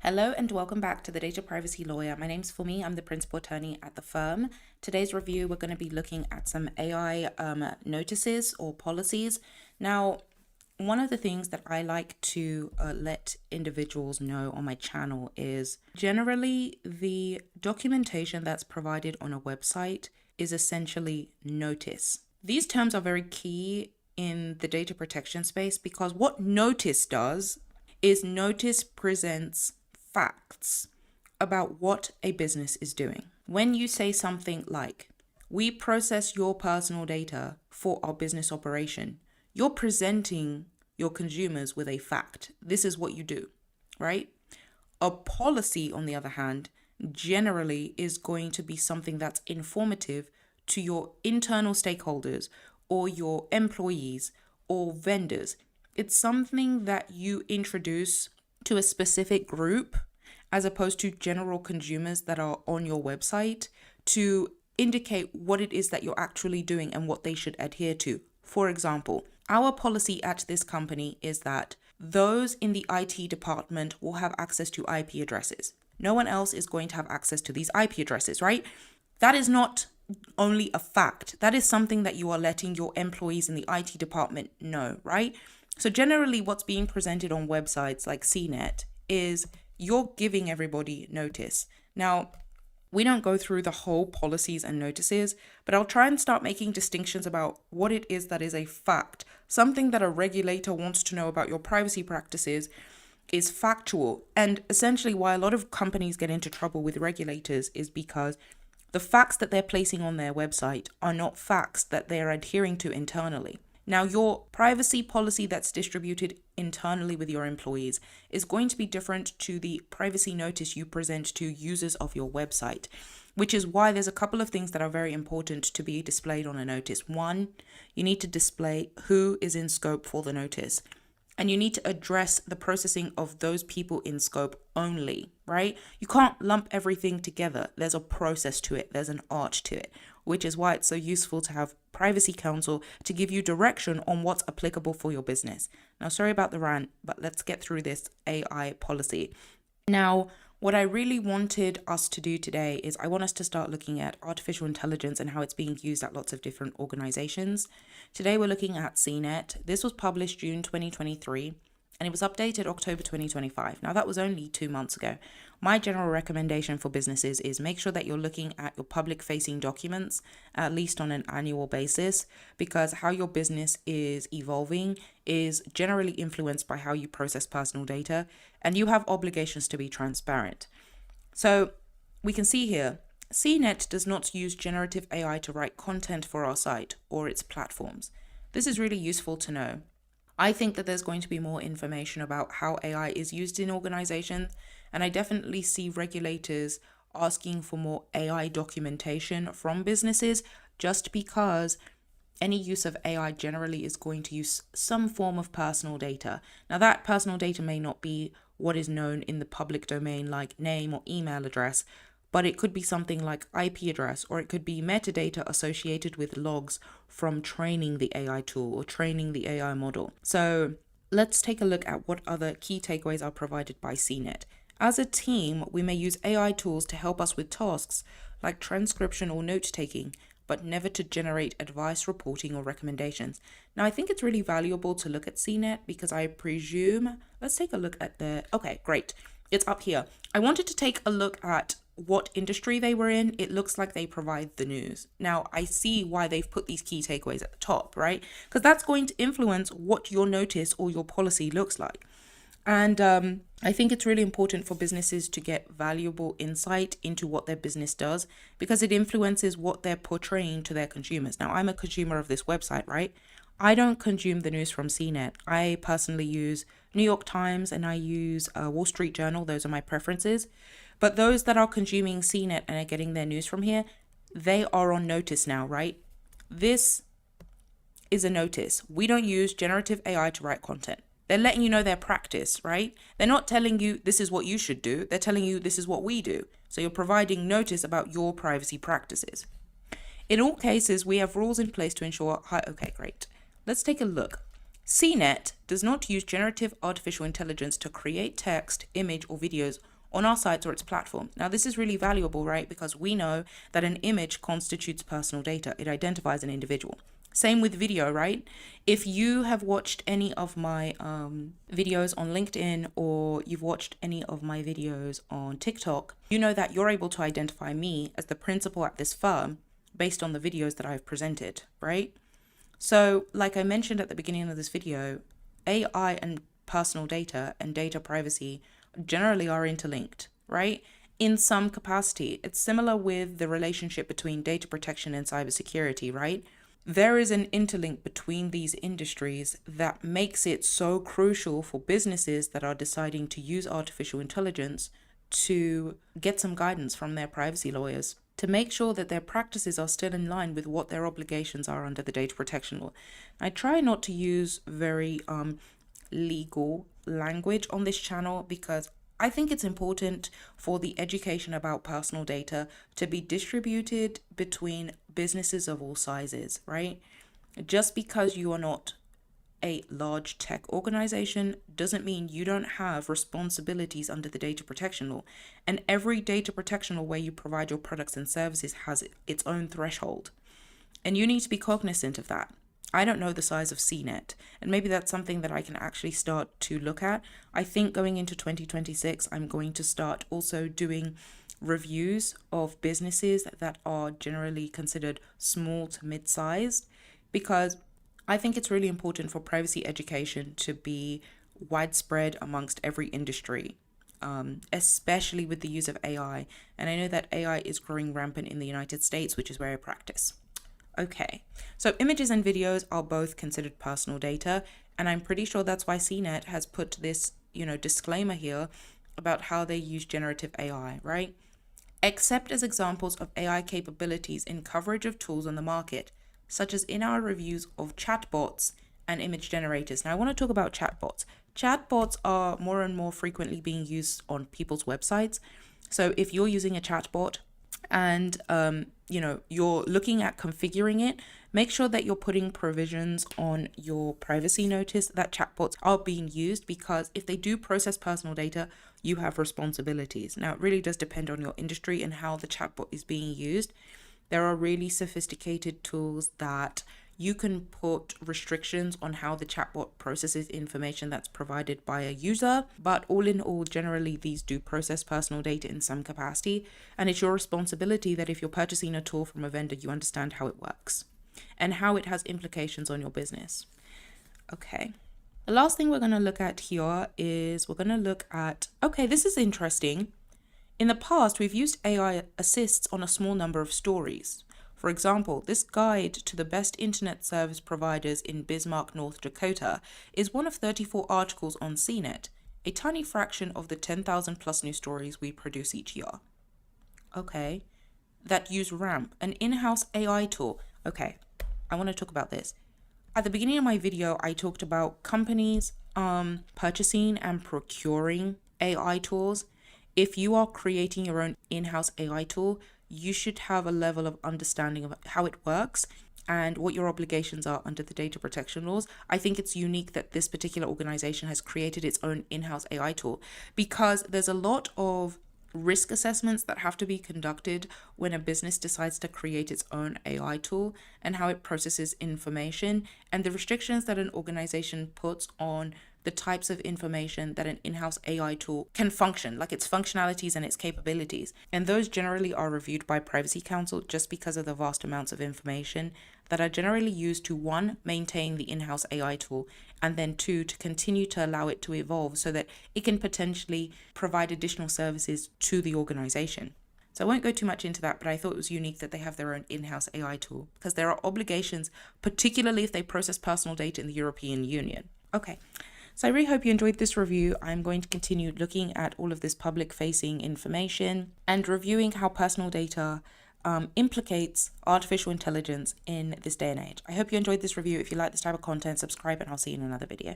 Hello and welcome back to the Data Privacy Lawyer. My name's Funmi. I'm the principal attorney at the firm. Today's review, we're going to be looking at some AI notices or policies. Now, one of the things that I like to let individuals know on my channel is generally the documentation that's provided on a website is essentially notice. These terms are very key in the data protection space because what notice does is notice presents facts about what a business is doing. When you say something like, we process your personal data for our business operation, you're presenting your consumers with a fact. This is what you do, right? A policy, on the other hand, generally is going to be something that's informative to your internal stakeholders or your employees or vendors. It's something that you introduce to a specific group as opposed to general consumers that are on your website to indicate what it is that you're actually doing and what they should adhere to. For example, our policy at this company is that those in the IT department will have access to IP addresses. No one else is going to have access to these IP addresses, right? That is not only a fact. That is something that you are letting your employees in the IT department know, right? So generally what's being presented on websites like CNET is you're giving everybody notice. Now, we don't go through the whole policies and notices, but I'll try and start making distinctions about what it is that is a fact. Something that a regulator wants to know about your privacy practices is factual. And essentially why a lot of companies get into trouble with regulators is because the facts that they're placing on their website are not facts that they're adhering to internally. Now, your privacy policy that's distributed internally with your employees is going to be different to the privacy notice you present to users of your website, which is why there's a couple of things that are very important to be displayed on a notice. One, you need to display who is in scope for the notice, and you need to address the processing of those people in scope only, right? You can't lump everything together. There's a process to it. There's an art to it, which is why it's so useful to have privacy counsel to give you direction on what's applicable for your business. Now, sorry about the rant, but let's get through this AI policy. Now, what I really wanted us to do today is I want us to start looking at artificial intelligence and how it's being used at lots of different organizations. Today, we're looking at CNET. This was published June 2023, and it was updated October 2025. Now, that was only 2 months ago. My general recommendation for businesses is make sure that you're looking at your public-facing documents, at least on an annual basis, because how your business is evolving is generally influenced by how you process personal data, and you have obligations to be transparent. So we can see here, CNET does not use generative AI to write content for our site or its platforms. This is really useful to know. I think that there's going to be more information about how AI is used in organizations, and I definitely see regulators asking for more AI documentation from businesses just because any use of AI generally is going to use some form of personal data. Now, that personal data may not be what is known in the public domain like name or email address, but it could be something like IP address, or it could be metadata associated with logs from training the AI tool or training the AI model. So let's take a look at what other key takeaways are provided by CNET. As a team, we may use AI tools to help us with tasks like transcription or note-taking, but never to generate advice, reporting, or recommendations. Now, I think it's really valuable to look at CNET because I presume, let's take a look at okay, great. It's up here. I wanted to take a look at what industry they were in. It looks like they provide the news. Now, I see why they've put these key takeaways at the top, right? Because that's going to influence what your notice or your policy looks like. And I think it's really important for businesses to get valuable insight into what their business does because it influences what they're portraying to their consumers. Now, I'm a consumer of this website, right? I don't consume the news from CNET. I personally use New York Times and I use Wall Street Journal. Those are my preferences. But those that are consuming CNET and are getting their news from here, they are on notice now, right? This is a notice. We don't use generative AI to write content. They're letting you know their practice, right? They're not telling you this is what you should do. They're telling you this is what we do. So you're providing notice about your privacy practices. In all cases, we have rules in place to ensure okay, great. Let's take a look. CNET does not use generative artificial intelligence to create text, image, or videos on our sites or its platform. Now, this is really valuable, right? Because we know that an image constitutes personal data. It identifies an individual. Same with video, right? If you have watched any of my videos on LinkedIn or you've watched any of my videos on TikTok, you know that you're able to identify me as the principal at this firm based on the videos that I've presented, right? So, like I mentioned at the beginning of this video, AI and personal data and data privacy generally are interlinked, right? In some capacity. It's similar with the relationship between data protection and cybersecurity, right? There is an interlink between these industries that makes it so crucial for businesses that are deciding to use artificial intelligence to get some guidance from their privacy lawyers to make sure that their practices are still in line with what their obligations are under the data protection law. I try not to use very legal language on this channel because I think it's important for the education about personal data to be distributed between businesses of all sizes, right? Just because you are not a large tech organization doesn't mean you don't have responsibilities under the data protection law. And every data protection law where you provide your products and services has its own threshold. And you need to be cognizant of that. I don't know the size of CNET, and maybe that's something that I can actually start to look at. I think going into 2026, I'm going to start also doing reviews of businesses that are generally considered small to mid-sized, because I think it's really important for privacy education to be widespread amongst every industry, especially with the use of AI. And I know that AI is growing rampant in the United States, which is where I practice. Okay, so images and videos are both considered personal data, and I'm pretty sure that's why CNET has put this, disclaimer here about how they use generative AI, right? Except as examples of AI capabilities in coverage of tools on the market, such as in our reviews of chatbots and image generators. Now, I want to talk about chatbots. Chatbots are more and more frequently being used on people's websites. So if you're using a chatbot and you're looking at configuring it, make sure that you're putting provisions on your privacy notice that chatbots are being used, because if they do process personal data, you have responsibilities. Now, it really does depend on your industry and how the chatbot is being used. There are really sophisticated tools that you can put restrictions on how the chatbot processes information that's provided by a user. But all in all, generally, these do process personal data in some capacity. And it's your responsibility that if you're purchasing a tool from a vendor, you understand how it works and how it has implications on your business. Okay. The last thing we're going to look at here is we're going to look at, okay, this is interesting. In the past, we've used AI assists on a small number of stories. For example, this guide to the best internet service providers in Bismarck, North Dakota, is one of 34 articles on CNET, a tiny fraction of the 10,000 plus news stories we produce each year. Okay, that use RAMP, an in-house AI tool. Okay, I want to talk about this. At the beginning of my video, I talked about companies purchasing and procuring AI tools. If you are creating your own in-house AI tool, you should have a level of understanding of how it works and what your obligations are under the data protection laws. I think it's unique that this particular organization has created its own in-house AI tool, because there's a lot of risk assessments that have to be conducted when a business decides to create its own AI tool, and how it processes information and the restrictions that an organization puts on the types of information that an in-house AI tool can function, like its functionalities and its capabilities. And those generally are reviewed by privacy counsel just because of the vast amounts of information that are generally used to, one, maintain the in-house AI tool, and then two, to continue to allow it to evolve so that it can potentially provide additional services to the organization. So I won't go too much into that, but I thought it was unique that they have their own in-house AI tool, because there are obligations, particularly if they process personal data in the European Union. Okay. So I really hope you enjoyed this review. I'm going to continue looking at all of this public-facing information and reviewing how personal data implicates artificial intelligence in this day and age. I hope you enjoyed this review. If you like this type of content, subscribe, and I'll see you in another video.